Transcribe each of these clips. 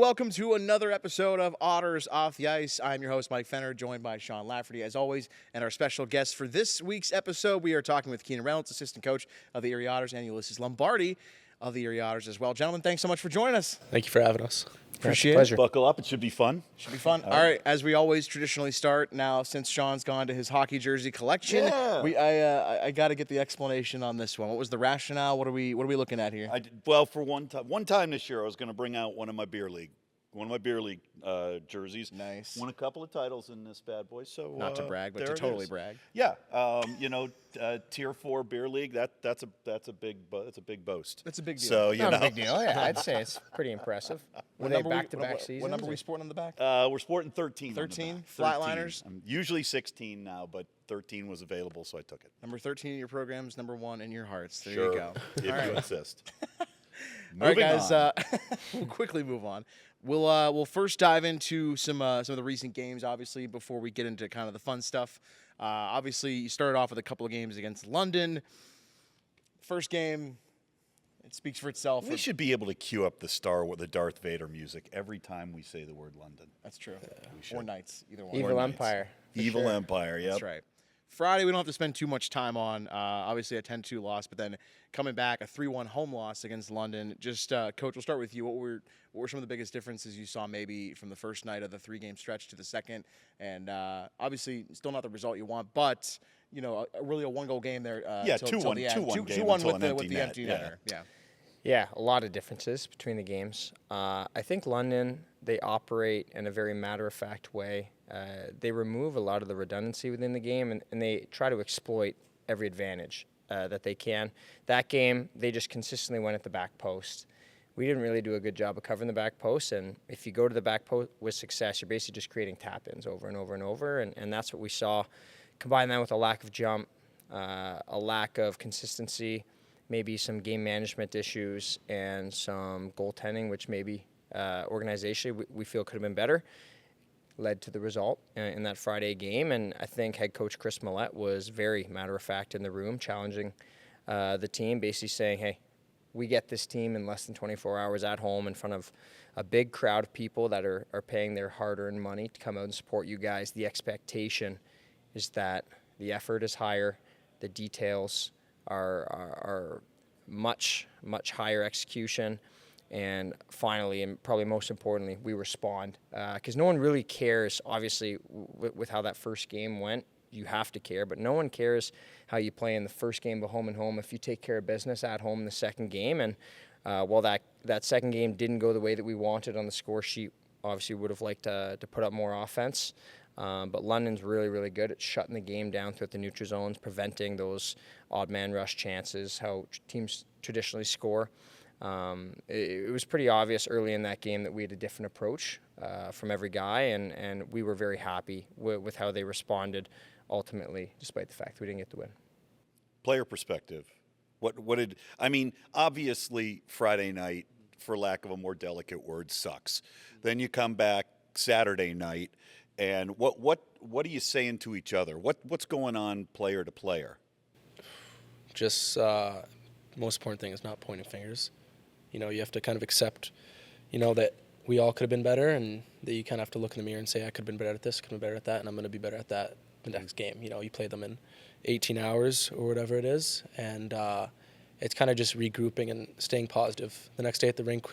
welcome to another episode of Otters Off the Ice. I'm your host, Mike Fenner, joined by Sean Lafferty, as always, and our special guest for this week's episode, we are talking with Keenan Reynolds, assistant coach of the Erie Otters, and Ulysses Lombardi of the Erie Otters as well. Gentlemen, thanks so much for joining us. Thank you for having us. Appreciate it. Pleasure. Buckle up. It should be fun. Should be fun. All right, as we always traditionally start, now since Sean's gone to his hockey jersey collection, I got to get the explanation on this one. What was the rationale? What are we looking at here? For one time this year, I was going to bring out one of my beer league jerseys. Nice. Won a couple of titles in this bad boy. So not to brag, but to totally brag. Yeah. Tier 4 beer league. That's a big boast. That's a big deal. So Not a big deal. Yeah, I'd say it's pretty impressive. Were they back-to-back seasons? What number are we sporting on the back? We're sporting 13. 13 Flatliners. 13. I'm usually 16 now, but 13 was available, so I took it. Number 13 in your programs, number 1 in your hearts. There Sure. you go. If you insist. All right, guys. We'll quickly move on. We'll first dive into some of the recent games, obviously, before we get into kind of the fun stuff. Obviously, you started off with a couple of games against London. First game, it speaks for itself. We should be able to cue up the Darth Vader music every time we say the word London. That's true. We should. Or Knights, either one. Evil Empire. Evil sure. Empire, yep. That's right. Friday, we don't have to spend too much time on. Obviously, a 10-2 loss, but then coming back, a 3-1 home loss against London. Just, Coach, we'll start with you. What were some of the biggest differences you saw maybe from the first night of the 3-game stretch to the second? And obviously, still not the result you want, but really a 1-goal game there. 2-1 with the empty netter. Yeah. Yeah, a lot of differences between the games. I think London, they operate in a very matter-of-fact way. They remove a lot of the redundancy within the game, and they try to exploit every advantage that they can. That game, they just consistently went at the back post. We didn't really do a good job of covering the back post, and if you go to the back post with success, you're basically just creating tap-ins over and over and over, and that's what we saw. Combine that with a lack of jump, a lack of consistency, maybe some game management issues, and some goaltending, which maybe organizationally we feel could have been better, led to the result in that Friday game. And I think head coach Chris Millette was very matter-of-fact in the room, challenging the team, basically saying, hey, we get this team in less than 24 hours at home in front of a big crowd of people that are paying their hard-earned money to come out and support you guys. The expectation is that the effort is higher, the details are much higher execution, and finally, and probably most importantly, we respond because no one really cares. Obviously, with how that first game went, you have to care, but no one cares how you play in the first game of home and home if you take care of business at home in the second game. And while that second game didn't go the way that we wanted on the score sheet, obviously would have liked to put up more offense. But London's really, really good at shutting the game down throughout the neutral zones, preventing those odd man rush chances, how teams traditionally score. It was pretty obvious early in that game that we had a different approach from every guy, and we were very happy with how they responded ultimately, despite the fact that we didn't get the win. Player perspective. Obviously Friday night, for lack of a more delicate word, sucks. Then you come back Saturday night, and what are you saying to each other? What's going on player to player? Just most important thing is not pointing fingers. You have to kind of accept, that we all could have been better, and that you kind of have to look in the mirror and say, I could have been better at this, could have been better at that, and I'm going to be better at that the next game. You play them in 18 hours or whatever it is, and it's kind of just regrouping and staying positive. The next day at the rink,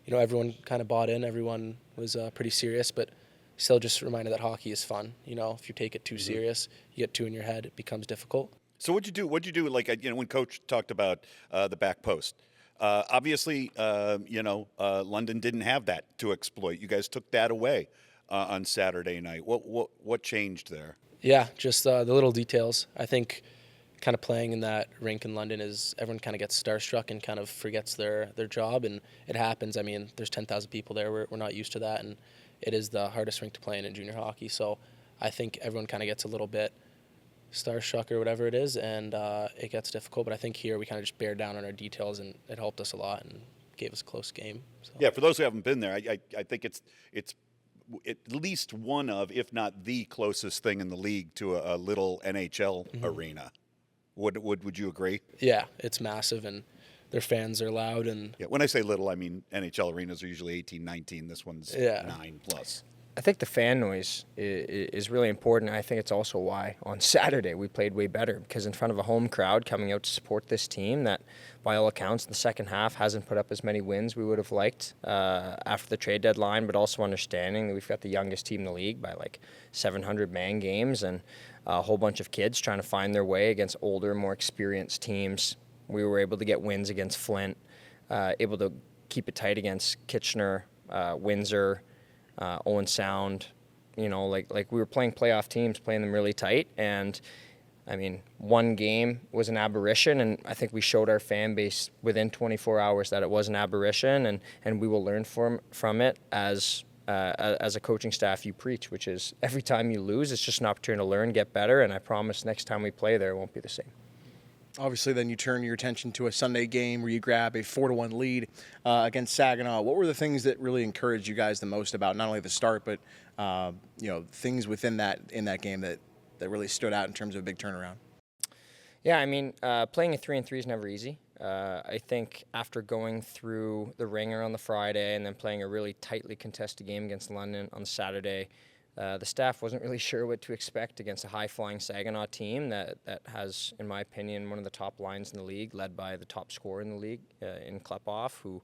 everyone kind of bought in, everyone was pretty serious, but still just reminded that hockey is fun. If you take it too serious, you get too in your head, it becomes difficult. So what'd you do? Like, when Coach talked about the back post, obviously, London didn't have that to exploit. You guys took that away on Saturday night. What changed there? Yeah, just the little details. I think kind of playing in that rink in London is everyone kind of gets starstruck and kind of forgets their job, and it happens. I mean, there's 10,000 people there. We're not used to that, and it is the hardest rink to play in junior hockey. So I think everyone kind of gets a little bit starstruck or whatever it is, and it gets difficult. But I think here we kind of just bear down on our details, and it helped us a lot and gave us a close game. So. Yeah, for those who haven't been there, I think it's at least one of, if not the closest thing in the league to a little NHL arena. Would you agree? Yeah, it's massive, and their fans are loud. And Yeah, when I say little, I mean NHL arenas are usually 18, 19. This one's 9 plus. I think the fan noise is really important. I think it's also why on Saturday we played way better, because in front of a home crowd coming out to support this team that, by all accounts, in the second half hasn't put up as many wins we would have liked after the trade deadline, but also understanding that we've got the youngest team in the league by like 700 man games and a whole bunch of kids trying to find their way against older, more experienced teams. We were able to get wins against Flint, able to keep it tight against Kitchener, Windsor, Owen Sound. You know, like we were playing playoff teams, playing them really tight. And I mean, one game was an aberration, and I think we showed our fan base within 24 hours that it was an aberration, and we will learn from it as a coaching staff. You preach, which is every time you lose, it's just an opportunity to learn, get better, and I promise next time we play there, it won't be the same. Obviously, then you turn your attention to a Sunday game where you grab a 4-1 lead against Saginaw. What were the things that really encouraged you guys the most about not only the start, but things within in that game that really stood out in terms of a big turnaround? Yeah, I mean, playing a 3-3 is never easy. I think after going through the ringer on the Friday and then playing a really tightly contested game against London on Saturday, the staff wasn't really sure what to expect against a high-flying Saginaw team that has, in my opinion, one of the top lines in the league, led by the top scorer in the league in Klepov, who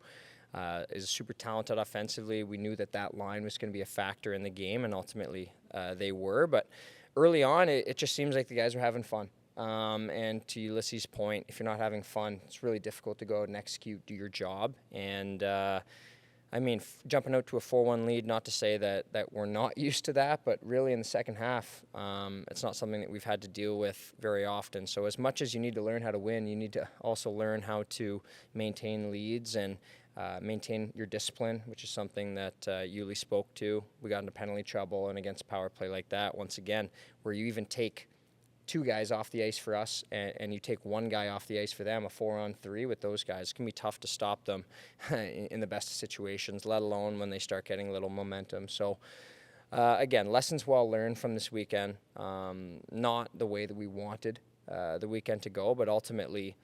is super talented offensively. We knew that line was going to be a factor in the game, and ultimately they were. But early on, it just seems like the guys were having fun. And to Ulysses' point, if you're not having fun, it's really difficult to go out and execute, do your job. And I mean, jumping out to a 4-1 lead, not to say that we're not used to that, but really in the second half, it's not something that we've had to deal with very often. So as much as you need to learn how to win, you need to also learn how to maintain leads and maintain your discipline, which is something that Yuli spoke to. We got into penalty trouble, and against power play like that, once again, where you even take 2 guys off the ice for us and you take 1 guy off the ice for them, a 4-on-3 with those guys, it can be tough to stop them in the best of situations, let alone when they start getting a little momentum. So again, lessons well learned from this weekend. Not the way that we wanted the weekend to go, but ultimately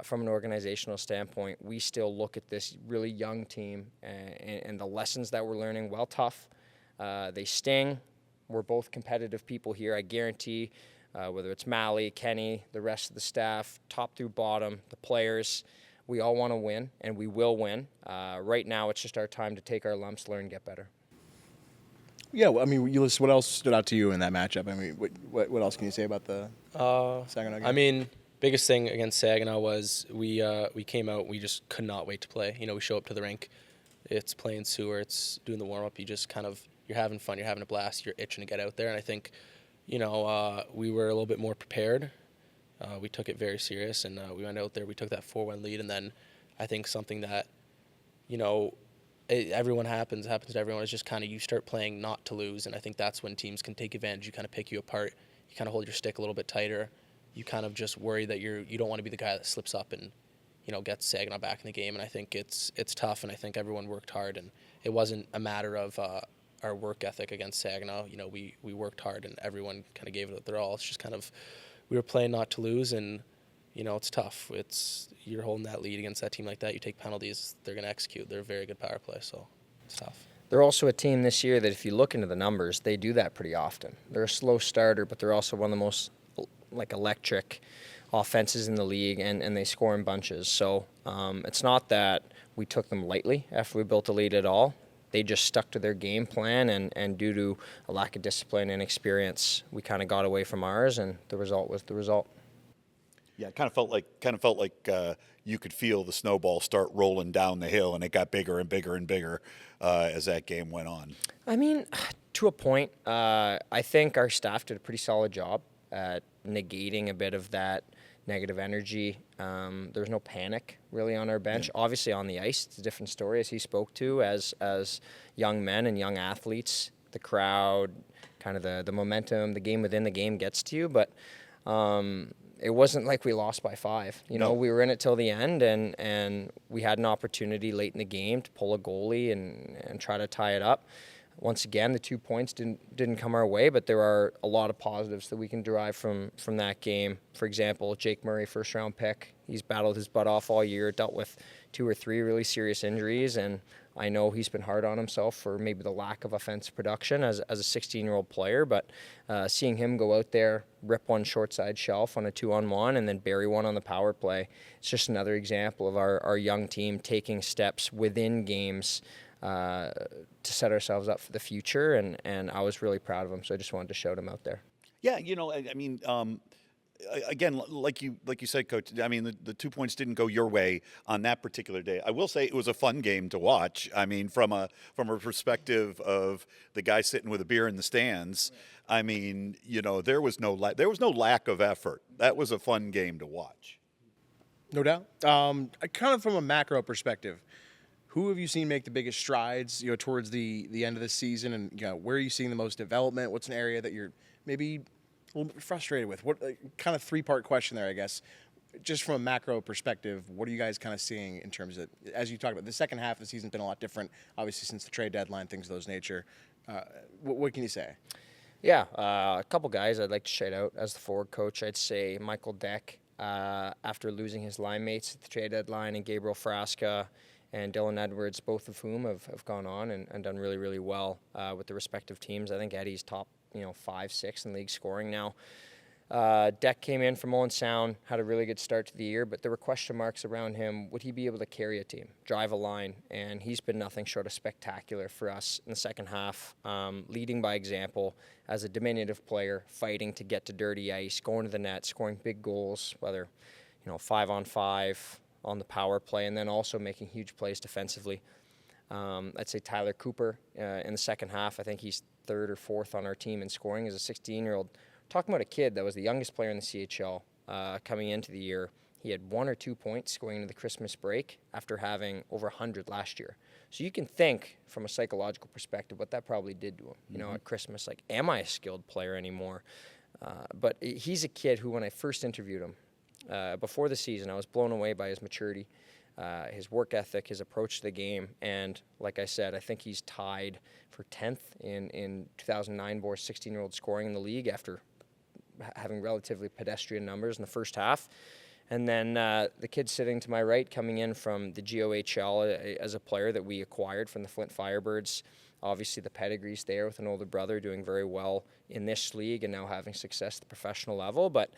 from an organizational standpoint, we still look at this really young team and the lessons that we're learning, well, tough. They sting. We're both competitive people here. I guarantee whether it's Mally, Kenny, the rest of the staff, top through bottom, the players, we all want to win, and we will win. Right now, it's just our time to take our lumps, learn, get better. Yeah, well, I mean, Ulysses, what else stood out to you in that matchup? I mean, what else can you say about the Saginaw game? I mean, biggest thing against Saginaw was we came out, we just could not wait to play. You know, we show up to the rink, it's playing sewer, it's doing the warm-up, you just kind of, you're having fun, you're having a blast, you're itching to get out there, and I think, you know, we were a little bit more prepared. We took it very serious, and we went out there, we took that 4-1 lead, and then I think something that, you know, everyone happens to everyone, is just kind of you start playing not to lose, and I think that's when teams can take advantage. You kind of pick you apart, you kind of hold your stick a little bit tighter, you kind of just worry that you don't want to be the guy that slips up and, you know, gets Saginaw back in the game, and I think it's tough, and I think everyone worked hard, and it wasn't a matter of our work ethic against Saginaw. You know, we worked hard, and everyone kind of gave it their all. It's just kind of, we were playing not to lose, and, you know, it's tough. You're holding that lead against that team like that. You take penalties, they're going to execute. They're a very good power play, so it's tough. They're also a team this year that if you look into the numbers, they do that pretty often. They're a slow starter, but they're also one of the most electric offenses in the league, and they score in bunches. So it's not that we took them lightly after we built a lead at all. They just stuck to their game plan, and due to a lack of discipline and experience, we kind of got away from ours, and the result was the result. Yeah, it kind of felt like you could feel the snowball start rolling down the hill, and it got bigger and bigger and bigger as that game went on. I mean, to a point, I think our staff did a pretty solid job at negating a bit of that negative energy. There was no panic really on our bench. Yeah. Obviously on the ice, it's a different story, as he spoke to, as young men and young athletes. The crowd, kind of the momentum, the game within the game gets to you, but it wasn't like we lost by 5. You know, we were in it till the end, and we had an opportunity late in the game to pull a goalie and try to tie it up. once again, the 2 points didn't come our way, but there are a lot of positives that we can derive from that game. For example, Jake Murray, first-round pick. He's battled his butt off all year, dealt with 2 or 3 really serious injuries, and I know he's been hard on himself for maybe the lack of offensive production as a 16-year-old player, but seeing him go out there, rip one short side shelf on a 2-on-1, and then bury one on the power play, it's just another example of our young team taking steps within games to set ourselves up for the future, and I was really proud of him, so I just wanted to shout him out there. Yeah, I mean, again, like you said, Coach. I mean, the 2 points didn't go your way on that particular day. I will say it was a fun game to watch. I mean, from a perspective of the guy sitting with a beer in the stands. I mean, there was no lack of effort. That was a fun game to watch. No doubt. Kind of from a macro perspective, who have you seen make the biggest strides, towards the end of the season, and where are you seeing the most development? What's an area that you're maybe a little bit frustrated with? What kind of 3-part question there, I guess. Just from a macro perspective, what are you guys kind of seeing in terms of, as you talked about, the second half of the season's been a lot different, obviously, since the trade deadline, things of those nature. What can you say? Yeah, a couple guys I'd like to shout out as the forward coach. I'd say Michael Deck, after losing his line mates at the trade deadline, and Gabriel Frasca and Dylan Edwards, both of whom have gone on and done really, really well with the respective teams. I think Eddie's top 5, 6 in league scoring now. Deck came in from Owen Sound, had a really good start to the year, but there were question marks around him. Would he be able to carry a team, drive a line? And he's been nothing short of spectacular for us in the second half, leading by example as a diminutive player, fighting to get to dirty ice, going to the net, scoring big goals, whether 5-on-5 on the power play, and then also making huge plays defensively. I'd say Tyler Cooper in the second half. I think he's 3rd or 4th on our team in scoring as a 16-year-old. Talking about a kid that was the youngest player in the CHL coming into the year. He had 1 or 2 points going into the Christmas break after having over 100 last year. So you can think from a psychological perspective what that probably did to him. At Christmas, like, am I a skilled player anymore? But he's a kid who, when I first interviewed him before the season, I was blown away by his maturity, his work ethic, his approach to the game. And like I said, I think he's tied for 10th in 2009 Boar's 16-year-old scoring in the league after having relatively pedestrian numbers in the first half. And then the kid sitting to my right, coming in from the GOHL as a player that we acquired from the Flint Firebirds. Obviously, the pedigree's there with an older brother doing very well in this league and now having success at the professional level. But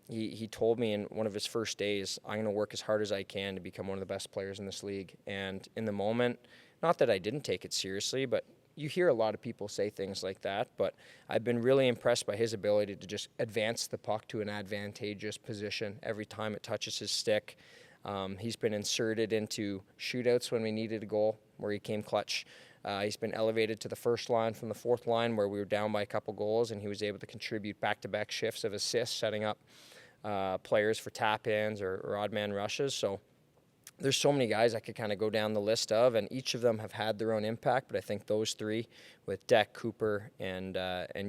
he told me in one of his first days, I'm going to work as hard as I can to become one of the best players in this league. And in the moment, not that I didn't take it seriously, but you hear a lot of people say things like that, but I've been really impressed by his ability to just advance the puck to an advantageous position every time it touches his stick. He's been inserted into shootouts when we needed a goal, where he came clutch. He's been elevated to the first line from the fourth line, where we were down by a couple goals, and he was able to contribute back-to-back shifts of assists, setting up players for tap-ins or odd-man rushes. So there's so many guys I could kind of go down the list of, and each of them have had their own impact. But I think those three, with Deck, Cooper, and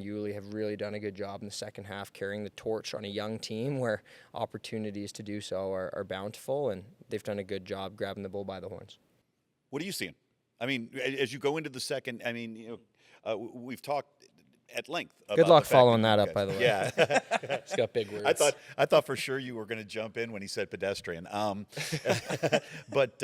Yulee, have really done a good job in the second half, carrying the torch on a young team where opportunities to do so are bountiful, and they've done a good job grabbing the bull by the horns. What are you seeing? I mean, as you go into the second, I mean, we've talked at length about good luck following that up, by the way. Yeah. It's got big words. I thought for sure you were going to jump in when he said pedestrian. But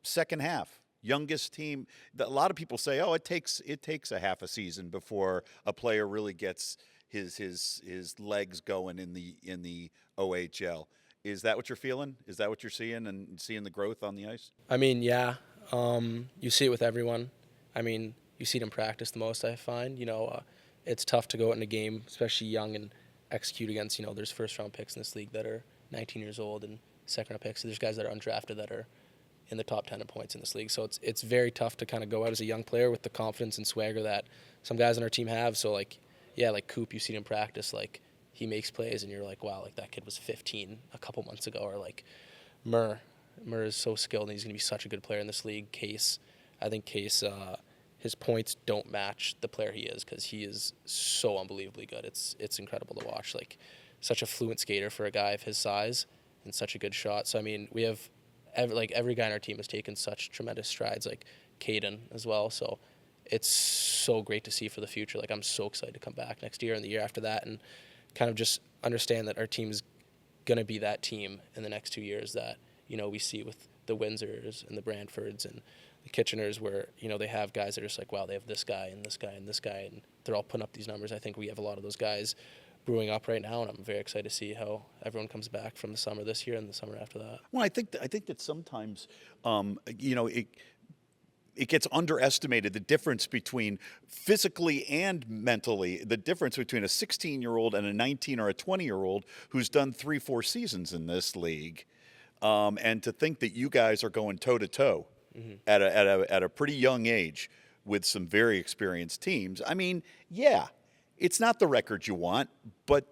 second half, youngest team. A lot of people say, oh, it takes a half a season before a player really gets his legs going in the OHL. Is that what you're feeling? Is that what you're seeing and seeing the growth on the ice? I mean, yeah. You see it with everyone. I mean, you see it in practice the most, I find. It's tough to go out in a game, especially young, and execute against, there's first-round picks in this league that are 19 years old and second-round picks. So there's guys that are undrafted that are in the top 10 in points in this league. So it's very tough to kind of go out as a young player with the confidence and swagger that some guys on our team have. So, like Coop, you see it in practice, like, he makes plays, and you're like, wow, like, that kid was 15 a couple months ago. Or, like, Murr is so skilled, and he's going to be such a good player in this league. I think Case, his points don't match the player he is, because he is so unbelievably good. It's incredible to watch. Like, such a fluent skater for a guy of his size, and such a good shot. So, I mean, we have every guy on our team has taken such tremendous strides. Like, Caden as well. So it's so great to see for the future. Like, I'm so excited to come back next year and the year after that and kind of just understand that our team is going to be that team in the next 2 years that, we see with the Windsors and the Brantfords and the Kitcheners, where, they have guys that are just like, wow, they have this guy and this guy and this guy, and they're all putting up these numbers. I think we have a lot of those guys brewing up right now, and I'm very excited to see how everyone comes back from the summer this year and the summer after that. Well, I think that sometimes, it gets underestimated, the difference between physically and mentally, the difference between a 16-year-old and a 19 or a 20-year-old who's done 3-4 seasons in this league. And to think that you guys are going toe-to-toe at a pretty young age with some very experienced teams. I mean, yeah, it's not the record you want, but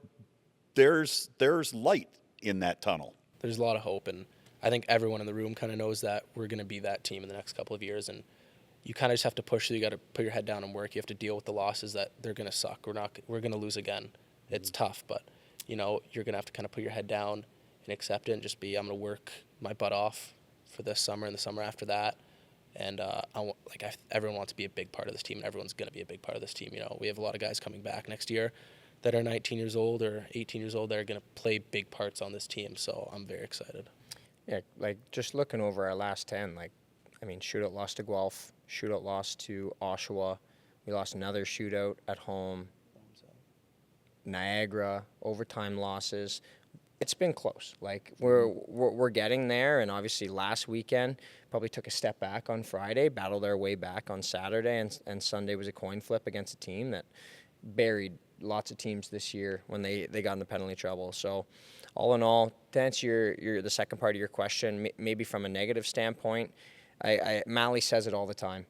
there's light in that tunnel. There's a lot of hope, and I think everyone in the room kind of knows that we're going to be that team in the next couple of years, and you kind of just have to push. So you got to put your head down and work. You have to deal with the losses that they're going to suck. We're going to lose again. It's tough, but you're going to have to kind of put your head down and accept it and just I'm going to work my butt off for this summer and the summer after that. And everyone wants to be a big part of this team, and everyone's going to be a big part of this team. We have a lot of guys coming back next year that are 19 years old or 18 years old that are going to play big parts on this team. So I'm very excited. Yeah, just looking over our last 10, shootout loss to Guelph, shootout loss to Oshawa. We lost another shootout at home. Niagara, overtime losses. It's been close. We're getting there, and obviously last weekend probably took a step back on Friday, battled our way back on Saturday, and Sunday was a coin flip against a team that buried lots of teams this year when they got into penalty trouble. So all in all, to answer the second part of your question, maybe from a negative standpoint, Mally says it all the time.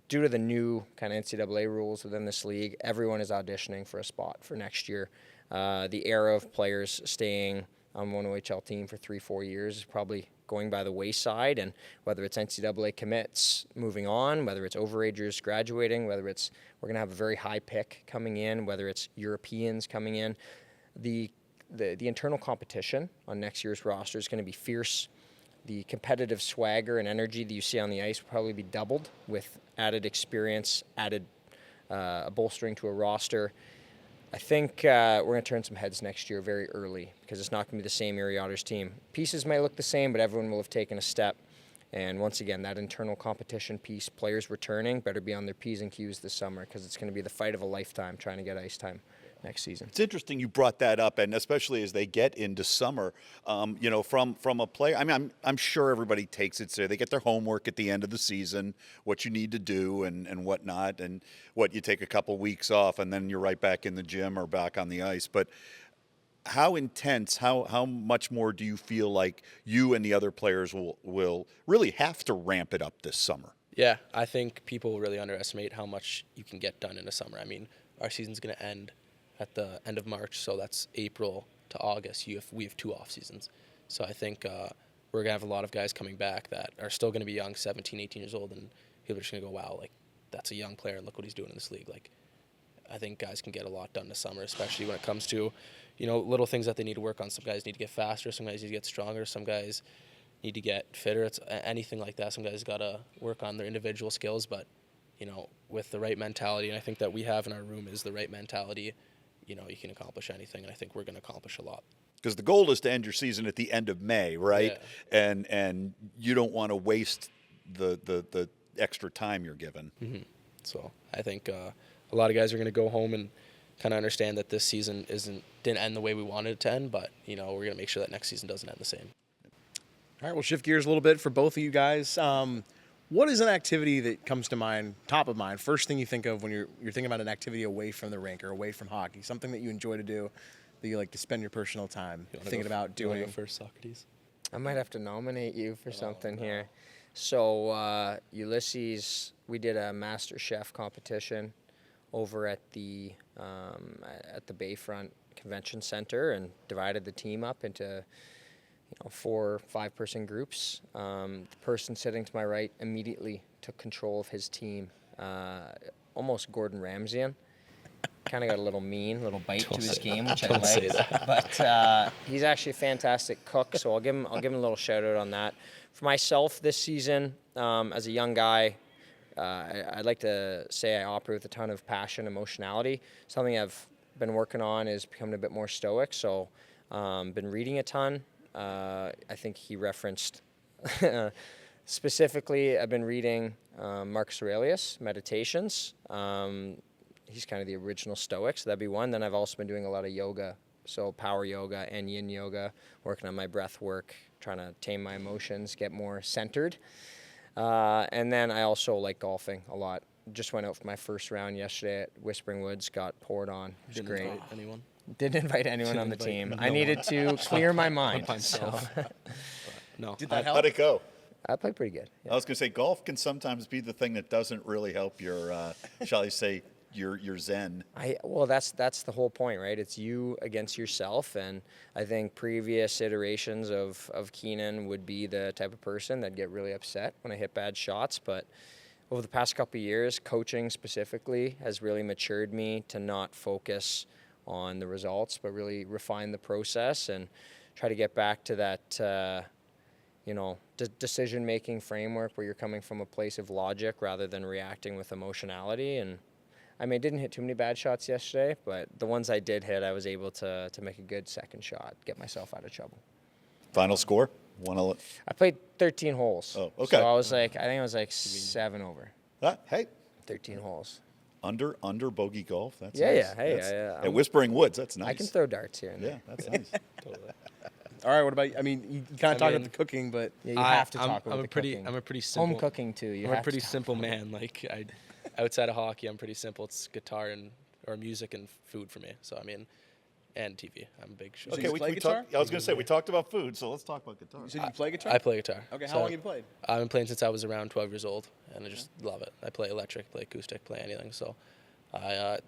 Due to the new kind of NCAA rules within this league, everyone is auditioning for a spot for next year. The era of players staying on one OHL team for 3-4 years is probably going by the wayside, and whether it's NCAA commits moving on, whether it's overagers graduating, whether it's we're going to have a very high pick coming in, whether it's Europeans coming in, the internal competition on next year's roster is going to be fierce. The competitive swagger and energy that you see on the ice will probably be doubled with added experience, added bolstering to a roster. I think we're going to turn some heads next year very early because it's not going to be the same Erie Otters team. Pieces may look the same, but everyone will have taken a step. And once again, that internal competition piece, players returning, better be on their P's and Q's this summer because it's going to be the fight of a lifetime trying to get ice time next season. It's interesting you brought that up, and especially as they get into summer, from a player. I mean, I'm sure everybody takes it seriously. They get their homework at the end of the season, what you need to do and whatnot, and what you take a couple weeks off, and then you're right back in the gym or back on the ice. But how intense, how much more do you feel like you and the other players will really have to ramp it up this summer? Yeah, I think people really underestimate how much you can get done in a summer. I mean, our season's going to end at the end of March, so that's April to August. We have 2 off seasons. So I think we're going to have a lot of guys coming back that are still going to be young, 17, 18 years old, and people are just going to go, wow, that's a young player, and look what he's doing in this league. I think guys can get a lot done this summer, especially when it comes to, little things that they need to work on. Some guys need to get faster, some guys need to get stronger, some guys need to get fitter. It's anything like that. Some guys got to work on their individual skills, but, with the right mentality, and I think that we have in our room is the right mentality, you can accomplish anything, and I think we're going to accomplish a lot. Because the goal is to end your season at the end of May, right? Yeah. And you don't want to waste the extra time you're given. Mm-hmm. So I think a lot of guys are going to go home and kind of understand that this season didn't end the way we wanted it to end, but we're going to make sure that next season doesn't end the same. All right, we'll shift gears a little bit for both of you guys. What is an activity that comes to mind, top of mind, first thing you think of when you're thinking about an activity away from the rink or away from hockey, something that you enjoy to do, that you like to spend your personal time thinking about doing? You want to go first, Socrates? I might have to nominate you for something here. So Ulysses, we did a Master Chef competition over at the Bayfront Convention Center and divided the team up into 4 5-person groups. The person sitting to my right immediately took control of his team, almost Gordon Ramsayan. kind of got a little mean, a little bite to his say game, that. which I Don't say like. But he's actually a fantastic cook, so I'll give him a little shout out on that. For myself this season, as a young guy, I'd like to say I operate with a ton of passion, emotionality. Something I've been working on is becoming a bit more stoic. So, been reading a ton. I think he referenced specifically. I've been reading Marcus Aurelius Meditations. He's kind of the original Stoic, so that'd be one. Then I've also been doing a lot of yoga, so power yoga and yin yoga, working on my breath work, trying to tame my emotions, get more centered. And then I also like golfing a lot. Just went out for my first round yesterday at Whispering Woods, got poured on. It was great. Invite anyone? Didn't invite anyone on the invite team. no I needed to clear my mind. by myself. No. Did that help? How'd it go? I played pretty good. I was going to say golf can sometimes be the thing that doesn't really help your, shall I say, your zen. Well, that's the whole point, right? It's you against yourself, and I think previous iterations of Keenan would be the type of person that'd get really upset when I hit bad shots. But over the past couple of years, coaching specifically has really matured me to not focus on the results, but really refine the process and try to get back to that, decision-making framework where you're coming from a place of logic rather than reacting with emotionality. And I mean, I didn't hit too many bad shots yesterday, but the ones I did hit, I was able to make a good second shot, get myself out of trouble. Final score? I played 13 holes. Oh, okay. So I think I was like 7 over. Hey, 13 holes. under bogey golf. That's Yeah, nice. yeah. Hey, That's- yeah. At Whispering Woods, that's nice. I can throw darts here and Yeah, there. that's nice. Totally. All right, what about? I mean, you kind of talked mean, about the cooking, but Yeah, you have to I'm talk about a the pretty cooking. I'm a pretty simple Home cooking too. You I'm a have pretty to talk simple about it. man. Like outside of hockey, I'm pretty simple. It's guitar or music and food for me. So I mean, and TV. I'm a big. So Okay, you we play guitar? talked. I was going to say we talked about food, so let's talk about guitar. you said you play guitar. I play guitar. Okay, how So long have you played? I've been playing since I was around 12 years old, and I just love it. I play electric, play acoustic, play anything. So,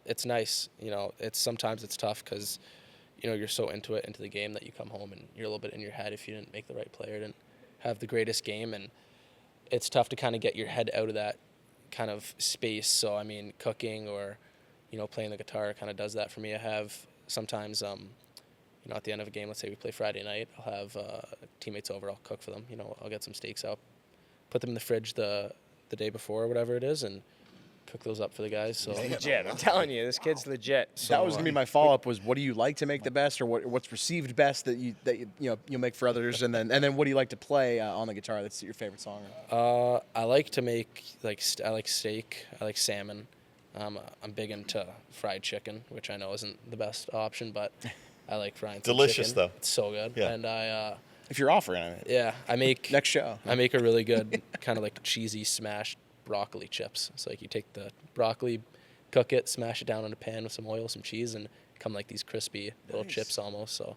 it's nice. Sometimes it's tough because, you're so into the game that you come home and you're a little bit in your head if you didn't make the right play or didn't have the greatest game, and it's tough to kind of get your head out of that kind of space. So I mean, cooking or, playing the guitar kind of does that for me. I have sometimes, at the end of a game, let's say we play Friday night, I'll have teammates over, I'll cook for them. I'll get some steaks out, put them in the fridge the day before or whatever it is, and cook those up for the guys. So Legit. I'm telling you, this kid's legit. That was gonna be my follow up. Was what do you like to make the best, or what's perceived best that you make for others, and then what do you like to play on the guitar? That's your favorite song. I like to make I like steak. I like salmon. I'm big into fried chicken, which I know isn't the best option, but I like frying. some Delicious, chicken. though. It's so good. Yeah. And If you're offering it, yeah, I make next show. I make a really good kind of like cheesy smashed broccoli chips. So like you take the broccoli, cook it, smash it down in a pan with some oil, some cheese, and come like these crispy little chips almost. So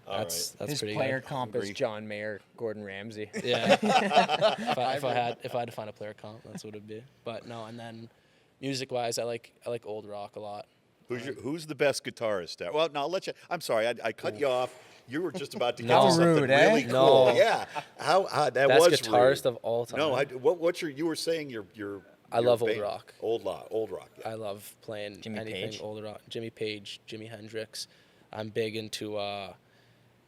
that's His pretty player good. comp is John Mayer, Gordon Ramsay. Yeah. if I had to find a player comp, that's what it'd be. But no, and then music wise, I like old rock a lot. Who's the best guitarist? Well, no, I'll let you. I'm sorry, I cut you off. You were just about to get No. to something Rude, eh? really cool. No. Yeah. How that Best was guitarist rude. of all time. No, what's your? You were saying your. I your love old band. rock. Old rock. Yeah. I love playing Jimmy anything Page? old rock. Jimmy Page, Jimi Hendrix. I'm big into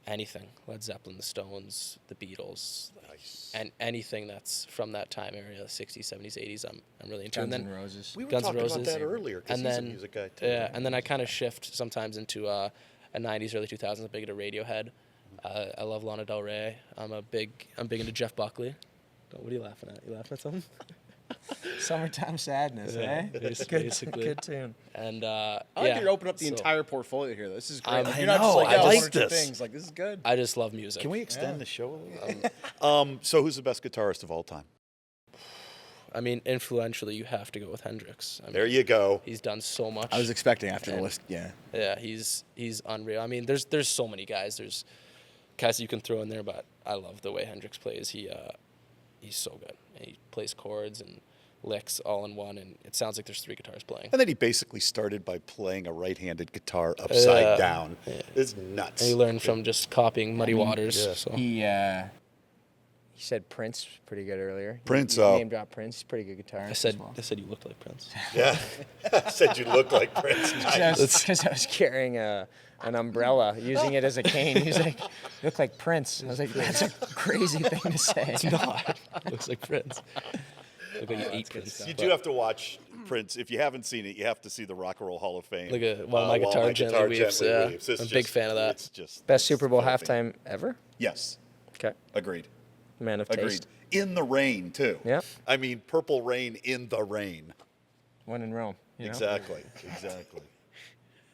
anything. Led Zeppelin, the Stones, the Beatles, Nice. and anything that's from that time area, 60s, 70s, 80s. I'm really into. Guns and N' then Roses. We were Guns N' talking about Roses. that earlier because and he's then a music guy too. yeah, and then I kind of shift sometimes into a 90s, early 2000s. I'm big into Radiohead. I love Lana Del Rey. I'm big into Jeff Buckley. What are you laughing at? You laughing at something? Summertime Sadness, eh? Basically. Good tune. And I like that you're opening up the so entire portfolio here. This is great. I Like, you're not just know, like, I oh, like one or two this. things. Like, this is good. I just love music. Can we extend the show a little? So who's the best guitarist of all time? I mean, influentially, you have to go with Hendrix. I mean, There you go. He's done so much. I was expecting after the And- list. Yeah. Yeah, he's unreal. I mean, there's so many guys. There's guys you can throw in there, but I love the way Hendrix plays. He's so good. And he plays chords and licks all in one, and it sounds like there's 3 guitars playing. And then he basically started by playing a right-handed guitar upside Yeah. down. It's nuts. And he learned from just copying Muddy Waters. yeah. So He He said Prince pretty good earlier. Prince, You oh. name drop Prince. He's a pretty good guitarist. I said you looked like Prince. Yeah. Said you look like Prince. Because I was carrying an umbrella, using it as a cane. He's like, "You look like Prince." I was like, "That's a crazy thing to say." It's not. It looks like Prince. Look like you ate Prince. You do have to watch Prince. If you haven't seen it, you have to see the Rock and Roll Hall of Fame. While my guitar gently weeps. Yeah, It's I'm a big fan of that. It's just Best Super Bowl filthy. halftime ever. Yes. Okay. Agreed. Man of Agreed. taste. In the rain, too. Yep. I mean, Purple Rain in the rain. One in Rome. You know? Exactly.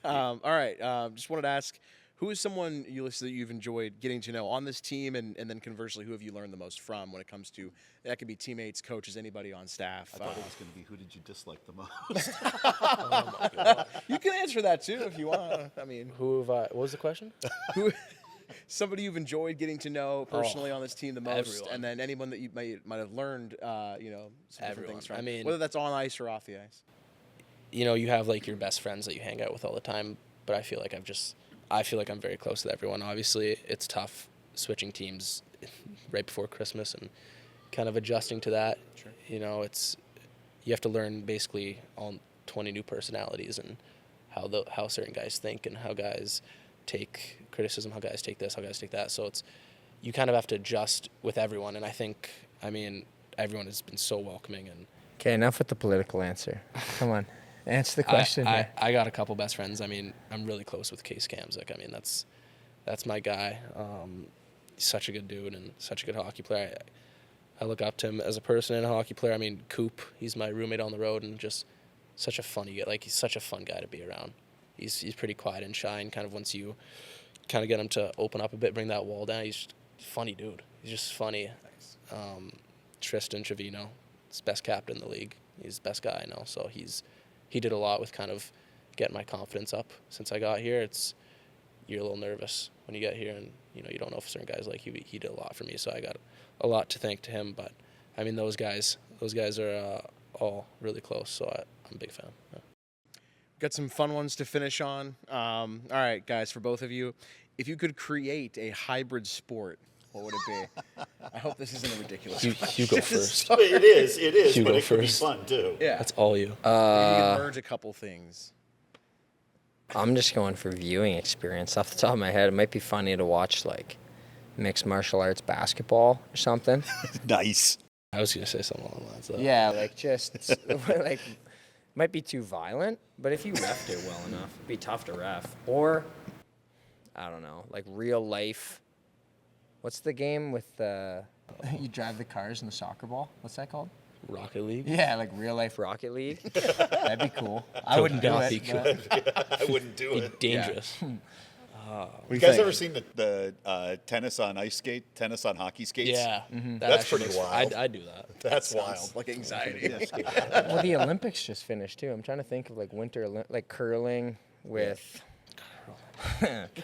All right. Just wanted to ask, who is someone, Ulysses, that you've enjoyed getting to know on this team, and then conversely, who have you learned the most from when it comes to, that could be teammates, coaches, anybody on staff? I thought it was going to be, who did you dislike the most? You can answer that too if you want. I mean, What was the question? who, somebody you've enjoyed getting to know personally on this team the most, everyone. and then anyone that you might have learned, some different Everyone. things from. I mean- whether that's on ice or off the ice. You have like your best friends that you hang out with all the time, but I feel like I'm very close with everyone. Obviously, it's tough switching teams right before Christmas and kind of adjusting to that. Sure. You have to learn basically all 20 new personalities and how certain guys think and how guys take criticism, how guys take this, how guys take that. So you kind of have to adjust with everyone, and everyone has been so welcoming. And Okay, enough with the political answer. Come on, answer the question. here. I got a couple best friends. I mean, I'm really close with Case Kamzik. I mean, that's my guy. He's such a good dude and such a good hockey player. I look up to him as a person and a hockey player. I mean, Coop, he's my roommate on the road and just such a funny guy. Like, he's such a fun guy to be around. He's pretty quiet and shy, and kind of once you kind of get him to open up a bit, bring that wall down, he's just a funny dude. He's just funny. Tristan Trevino, he's best captain in the league. He's the best guy I know. So he did a lot with kind of getting my confidence up since I got here. You're a little nervous when you get here, and you don't know if certain guys like you. He did a lot for me, so I got a lot to thank to him. But I mean, those guys are all really close, so I'm a big fan. Yeah. Got some fun ones to finish on. All right, guys, for both of you, if you could create a hybrid sport, what would it be? I hope this isn't a ridiculous You go first. It is, You but go it could be first. fun, too. Yeah. That's all you. Maybe you can merge a couple things. I'm just going for viewing experience. Off the top of my head, it might be funny to watch like mixed martial arts basketball or something. Nice. I was gonna say something along the lines of that. Yeah, like just like might be too violent, but if you refed it well enough, it'd be tough to ref. Or I don't know, like real life. What's the game with you drive the cars in the soccer ball? What's that called? Rocket League. Yeah, like real life Rocket League. That'd be cool. I wouldn't do not it. be but- I wouldn't do Be it. dangerous. You guys ever seen the tennis on ice skate, tennis on hockey skates? Yeah, That's actually pretty looks- wild. I do that. That's wild. Like anxiety. Well, the Olympics just finished too. I'm trying to think of like like curling with.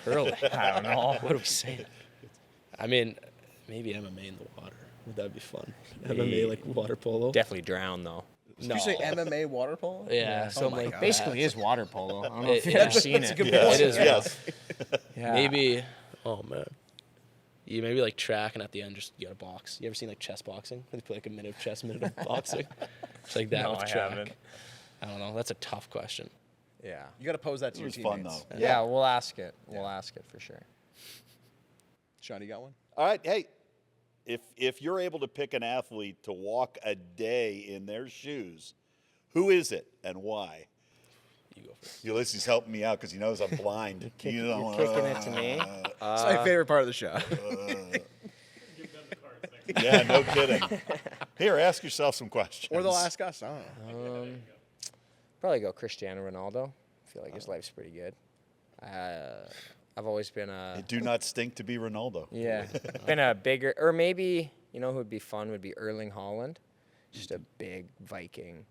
Curling. I don't know. What are we saying? I mean, maybe MMA in the water. Would that be fun? MMA like water polo. Definitely drown though. Did you say MMA water polo? Yeah, Oh something my like God. Basically, is water polo. I don't know if you've Yeah. ever seen it. good Yes, It is yes. Yeah. Maybe. Oh man. You maybe like track, and at the end just you got a box. You ever seen like chess boxing? They play like a minute of chess, minute of boxing. It's like that No, with I track. haven't. I don't know. That's a tough question. Yeah. You got to pose that to It your was fun, teammates. though. Yeah, we'll ask it. We'll ask it for sure. Sean, you got one? All right, hey, if you're able to pick an athlete to walk a day in their shoes, who is it and why? You go first. Ulysses helping me out because he knows I'm blind. You're kicking it to me. It's my favorite part of the show. Yeah, no kidding. Here, ask yourself some questions. Or they'll ask us. I don't know. Probably go Cristiano Ronaldo. I feel like his life's pretty good. I've always been a It do not stink to be Ronaldo. been a bigger, or maybe who would be fun would be Erling Haaland, just a big Viking,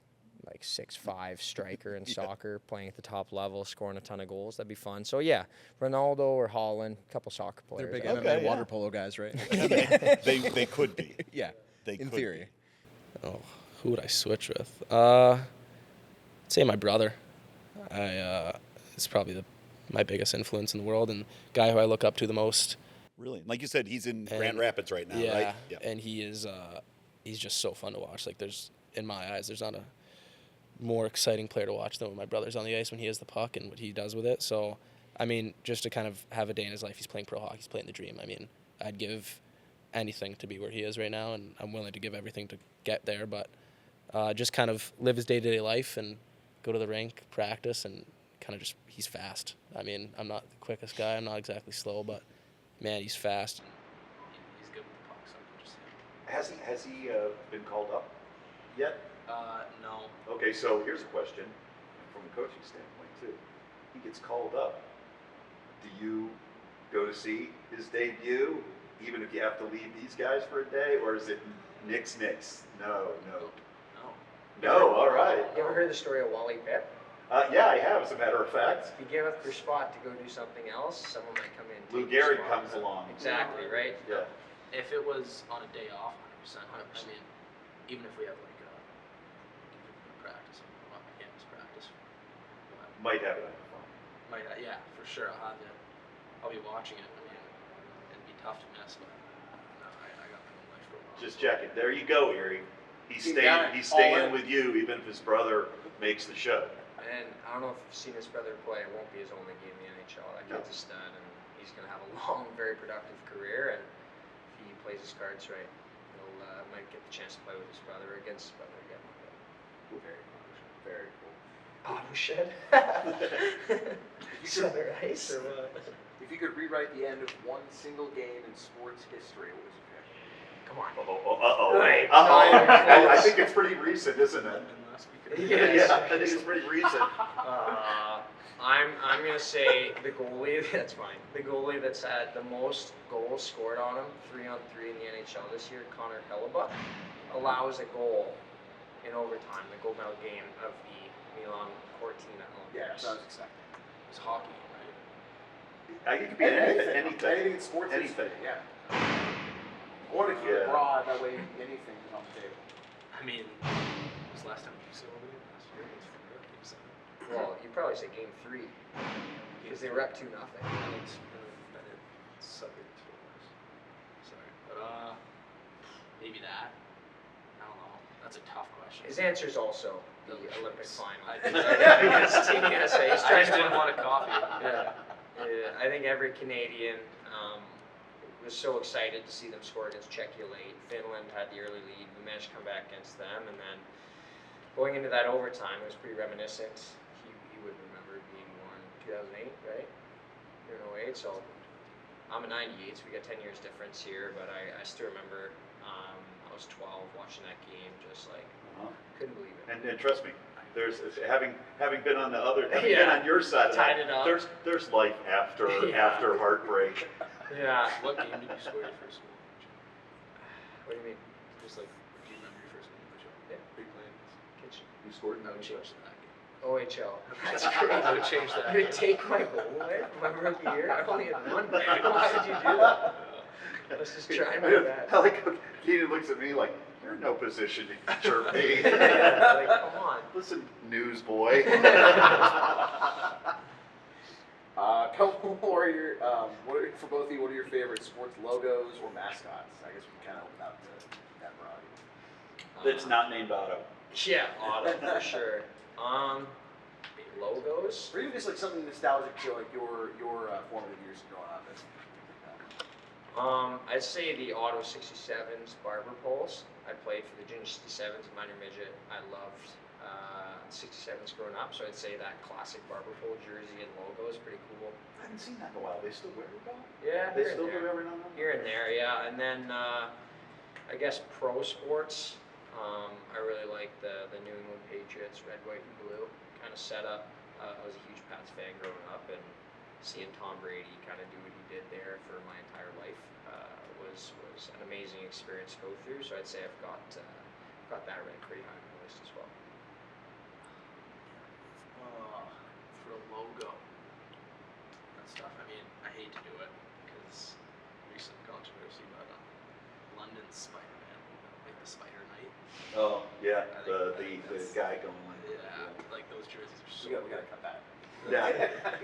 like 6'5" striker in soccer, playing at the top level, scoring a ton of goals. That'd be fun. So yeah, Ronaldo or Haaland, a couple soccer They're players. big I MMA think. yeah. water polo guys, right? They could be. Yeah. They in could theory. Oh, who would I switch with? I'd say my brother. It's probably my biggest influence in the world and guy who I look up to the most. Really? Like you said, he's in And- Grand Rapids right now, yeah, right? Yeah. and he's just so fun to watch. Like in my eyes, there's not a more exciting player to watch than when my brother's on the ice when he has the puck and what he does with it. So, I mean, just to kind of have a day in his life, he's playing pro hockey, he's playing the dream. I mean, I'd give anything to be where he is right now, and I'm willing to give everything to get there. But just kind of live his day-to-day life and go to the rink, practice, and kind of just he's fast. I mean, I'm not the quickest guy. I'm not exactly slow, but man, he's fast. He's good with the puck, so I can just Has he been called up yet? No. Okay, so here's a question from a coaching standpoint too. He gets called up. Do you go to see his debut, even if you have to leave these guys for a day, or is it nix? No. All right. You ever heard the story of Wally Pipp? Yeah, I have, as a matter of fact. If you give up your spot to go do something else, someone might come in and Lou take your Gehrig spot. comes along. Exactly, right? Yeah. If it was on a day off, 100%. I mean, even if we have like practice, well, campus practice, Might have it on the phone. yeah, for sure. I'll be watching it. I mean, it'd be tough to miss, but no, I got my own life for a while. Just checking. There you go, Erie. He's You got it. He's All staying in. with you, even if his brother makes the show. And I don't know if you've seen his brother play. It won't be his only game in the NHL. That No. kid's a stud, and he's going to have a long, very productive career. And if he plays his cards right, he'll might get the chance to play with his brother or against his brother again. Very cool. Very cool. Auto shed. Southern ice or what? If you could rewrite the end of one single game in sports history, what would you pick? Come on. Uh-oh. Right. I think it's pretty recent, isn't it? Yes. Yeah, I think it's pretty recent. I'm gonna say the goalie. That's fine. The goalie that's had the most goals scored on him, 3-on-3 in the NHL this year, Connor Hellebuck, allows a goal in overtime, the gold medal game of the Milan Cortina Olympics. Yeah, that's what I was expecting. It's hockey, right? It could be anything. in sports Anything. history, yeah. Or to keep it broad, that way anything is on the table. I mean, when was the last time you saw it? Last year it was for Game 7. Well, you probably say game 3 because they were up 2-0. I think I did subject to it. Sorry, but maybe that. I don't know. That's a tough question. His answer is also the Olympic final. I did. Against Team USA. He's I trying just to didn't want a coffee. Yeah, I think every Canadian was so excited to see them score against Czechia late. Finland had the early lead. We managed to come back against them, and then going into that overtime, it was pretty reminiscent. He would remember being born 2008, right? You're in 08, so I'm a 98, so we got 10 years difference here. But I still remember I was 12 watching that game, just like couldn't believe it. And trust me, there's having been on the other, having Yeah. been on your side of Tied that, it up. there's life after Yeah. after heartbreak. Yeah. What game did you score your first goal? What do you mean? Just like, do you remember your first game in the show? Yeah. Big play. Kitchen. You scored in I would that change that game. OHL. That's I crazy. would change that. You would take my goal away from my rookie year? I only had one. Why would you do that? Let's just try my best. I like how Keenan looks at me like, you're in no position to chirp me. Like, come on. Listen, newsboy. For both of you, what are your favorite sports logos or mascots? I guess we can kind of open up to that broad. That's not named Otto. Yeah, auto for sure. Logos. Or even just like something nostalgic to like your formative years growing up. I'd say the Auto 67s barber poles. I played for the Junior 67s and Minor Midget. I loved 67s growing up, so I'd say that classic barber pole jersey and logo is pretty cool. I haven't seen that in a while. They still wear it though? Yeah, They here and still do there. every now and then? Here and there, yeah. And then I guess pro sports. I really like the New England Patriots, red, white, and blue kind of setup. I was a huge Pats fan growing up, and seeing Tom Brady kind of do what he did there for my entire life was an amazing experience to go through. So I'd say I've got that ranked pretty high on my list as well. For a logo, that's tough. I mean, I hate to do it because recent controversy, but London Spider-Man, like the Spider Knight. Oh, yeah. I think The that's- guy going like Yeah, like those jerseys are so. We gotta cut that. Yeah.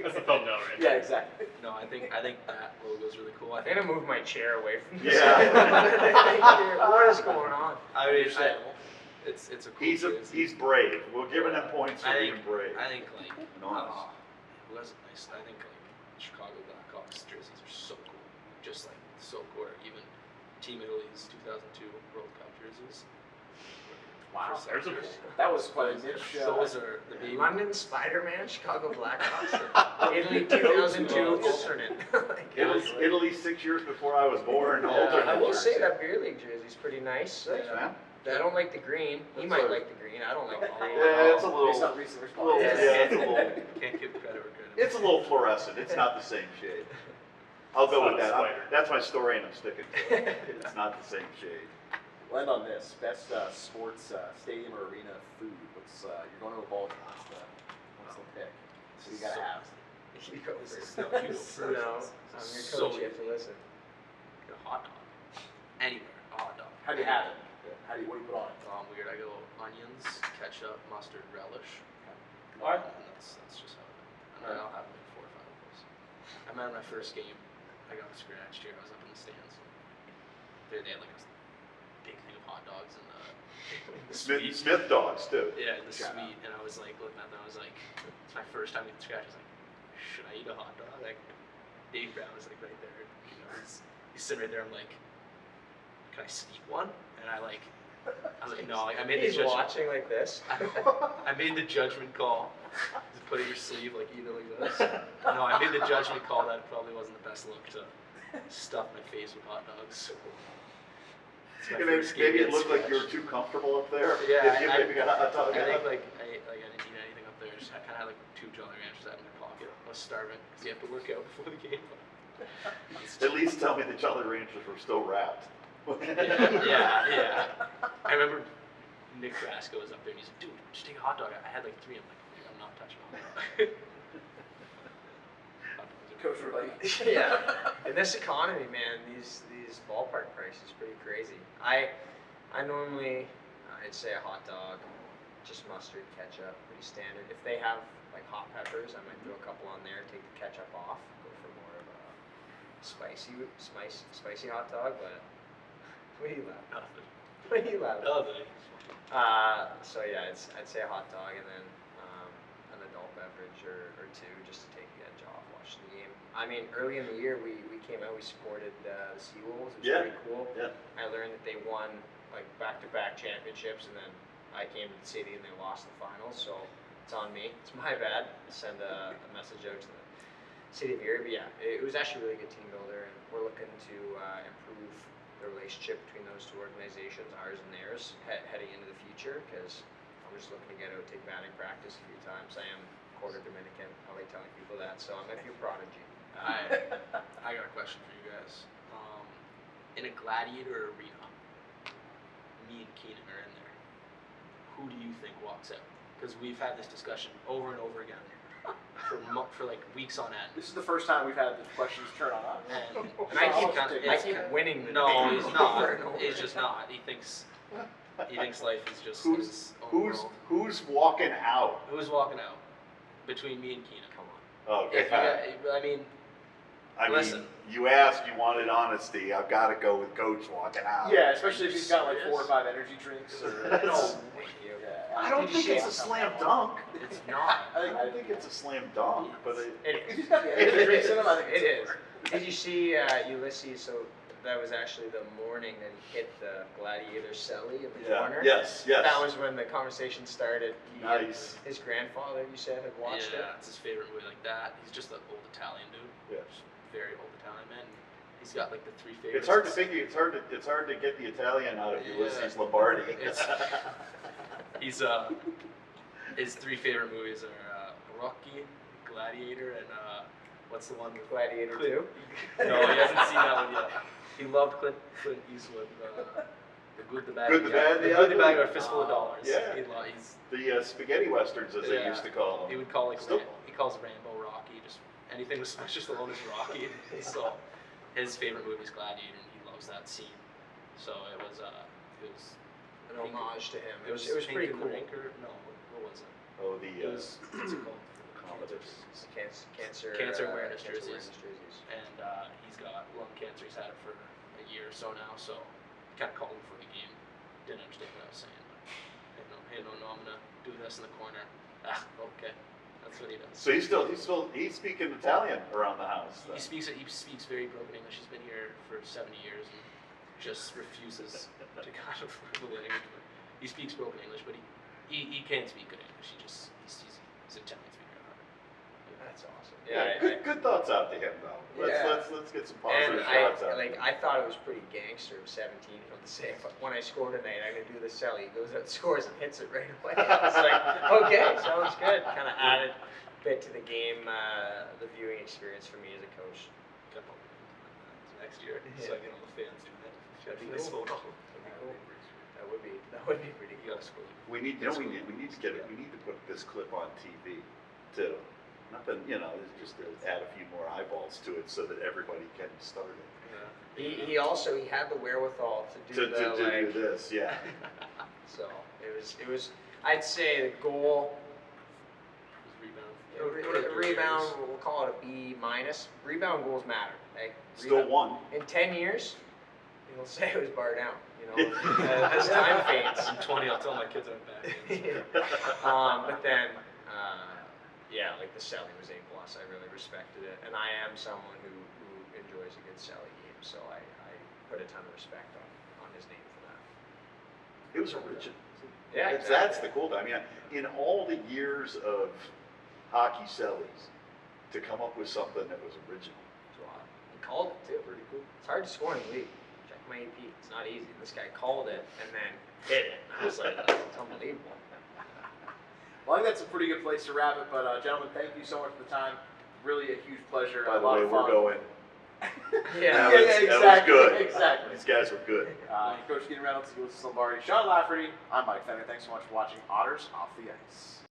That's the thumbnail, right? Yeah, exactly. No, I think that logo's really cool. I'm gonna move my chair away from this. Yeah. What is going on? I mean, it's a cool jersey. He's brave. We're giving him points for I being think, brave. I think like Nice. who has a nice? I think like Chicago Blackhawks jerseys are so cool, just like so cool. Or even Team Italy's 2002 World Cup jerseys. Wow, There's a that was quite a niche. Those are the baby. London Spider-Man, Chicago Blackhawks, Italy 2002 alternate. Italy 6 years before I was born. Yeah, alternate I will jersey. say that beer league jersey's pretty nice. Thanks, man. I don't like the green. He That's might a- like the green. I don't like the green. Yeah, it's a little. Based on recent little- response. yeah, it's a little. Can't give credit where credit. It's a little fluorescent. It's not the same shade. I'll go with that. That's my story, and I'm sticking to it. It's not the same shade. We'll end on this. Best sports stadium or arena food. What's you're going to a ball game. What's the pick? So you gotta have. You go This is first. no, you go first. No, I'm your So coach. You have to listen. Get a hot dog. Anywhere, a hot dog. How do you have it? What do you put on it? Weird. I go onions, ketchup, mustard, relish. Alright. And that's just how it is. And then I'll have like 4 or 5 of those. I remember my first game. I got scratched here. I was up in the stands. They had like a big thing of hot dogs and the suite. Smith dogs too. Yeah, in the Shout suite. And I was like looking at them. I was like, it's my first time getting scratched. I was like, should I eat a hot dog? Like Dave Brown was like right there. You know, he's sitting right there. I'm like, can I sneak one? And I was like, no. Like I made the He's judgment. watching like this. I made the judgment call. To put it in your sleeve, like eat it like this. No, I made the judgment call that probably wasn't the best look to stuff my face with hot dogs. It's my first game Maybe it getting looked like you were scratched. too comfortable up there. Yeah, If you I maybe got a hot dog. I think like I didn't eat anything up there. Just I kind of had like 2 Jolly Ranchers out in my pocket. I was starving because you have to work out before the game. At least tell me the Jolly Ranchers were still wrapped. Yeah. I remember Nick Brasco was up there and he's like, dude, just take a hot dog. I had like 3. I'm like, dude, I'm not touching a hot dog. Coach were like, Yeah. In this economy, man, these ballpark prices pretty crazy. I normally I'd say a hot dog, just mustard, ketchup, pretty standard. If they have like hot peppers, I might throw a couple on there, take the ketchup off, go for more of a spicy hot dog. But what are you laughing? What are you laughing? Nothing. So yeah, I'd say a hot dog and then an adult beverage or 2 just to take the edge off watching the game. I mean, early in the year we came out, we supported the Seawolves. It was pretty cool. Yeah. I learned that they won like back-to-back championships, and then I came to the city and they lost the finals. So it's on me. It's my bad. Send a message out to the city of Erie. But yeah, it was actually a really good team builder, and we're looking to improve the relationship between those 2 organizations, ours and theirs, heading into the future. Because I'm just looking to get out, take batting practice a few times. I am quarter Dominican. I like telling people that. So I might be a prodigy. I got a question for you guys. In a gladiator arena, me and Keenan are in there. Who do you think walks out? Because we've had this discussion over and over again for like weeks on end. this is the first time we've had the questions turn on us. And I keep winning the No, debate he's over not. and over He's just again. not. He thinks life is just Who's his own world. who's walking out? Who's walking out between me and Keenan? Come on. Okay. If you got, I mean, I listen. mean, you asked, you wanted honesty. I've got to go with Coach walking out. Yeah, especially if he's got like 4 or Serious? 5 energy drinks. Or, That's- no. Thank you. Yeah, I don't Did you think it's see a it? slam dunk. it's not. I think it's a slam dunk, but If he's got the energy drinks in him, I think It it's is. Did you see Ulysses? So that was actually the morning that he hit the gladiator celly in the corner. Yes. That was when the conversation started. Nice. His grandfather, you said, had watched it. Yeah, it's his favorite movie like that. He's just an old Italian dude. Yeah. Just very old Italian man. He's got like the 3 favorites. It's hard to figure. It's hard to get the Italian out of Yeah. Ulysses Lombardi. He's his 3 favorite movies are Rocky, Gladiator, and what's the one with Gladiator Clint? 2. No, he hasn't seen that one yet. He loved Clint Eastwood. The Good, the Bad, Good, the Bad, the the Good, the Bad, Ugly. or A Fistful of Dollars. Yeah. He's The spaghetti westerns, as they Yeah. used to call them. He would call like Still- he calls Rambo Rocky. Just anything with Sylvester Stallone is Rocky. So his favorite movie is Gladiator, and he loves that scene. So it was An homage to him. It was Pink pretty in cool. the Rink, or no, what was it? Oh, It was what's it called? Cancer awareness cancer jerseys. And he's got lung cancer. He's had it for a year or so now. So kind of called him for the game. Didn't understand what I was saying. But, hey, no, I'm gonna do this in the corner. Okay, that's what he does. So he's speaking Italian around the house. He speaks very broken English. He's been here for 70 years and just refuses to kind of learn the language. But he speaks broken English, but he can speak good English. He's Italian speaker at heart. That's awesome. Yeah, good thoughts out to him though. Let's get some positive shots out. I thought it was pretty gangster of 17 to say, when I score tonight, I'm gonna do the celly. He goes out, scores, and hits it right away. I was like, okay, sounds good. Kind of added a bit to the game, the viewing experience for me as a coach. Next year, so I get all the fans do that. That'd be cool. That would be pretty cool. We need to put this clip on TV too. Nothing, it's just to add a few more eyeballs to it so that everybody can start it. He had the wherewithal to do do this, yeah. So it was. I'd say the goal. Rebound. We'll call it a B minus. Rebound goals matter. Still one. In 10 years, you'll say it was bar down. As time fades. In 20, I'll tell my kids I'm back. But then, like the celly was A+. I really respected it, and I am someone who enjoys a good celly game, so I put a ton of respect on his name for that. It was original. Yeah, That's the cool thing. I mean, in all the years of hockey cellies, to come up with something that was original. He called it too. Pretty cool. It's hard to score in the league. Check my AP. It's not easy. This guy called it and then hit it. I was like, that's unbelievable. Well, I think that's a pretty good place to wrap it. But gentlemen, thank you so much for the time. Really a huge pleasure. By a the lot way, of fun. we're going. Yeah, That was good. Exactly. These guys were good. Coach Keenan Reynolds, Ulysses Lombardi, Sean Lafferty. I'm Mike Fenner. Thanks so much for watching Otters Off the Ice.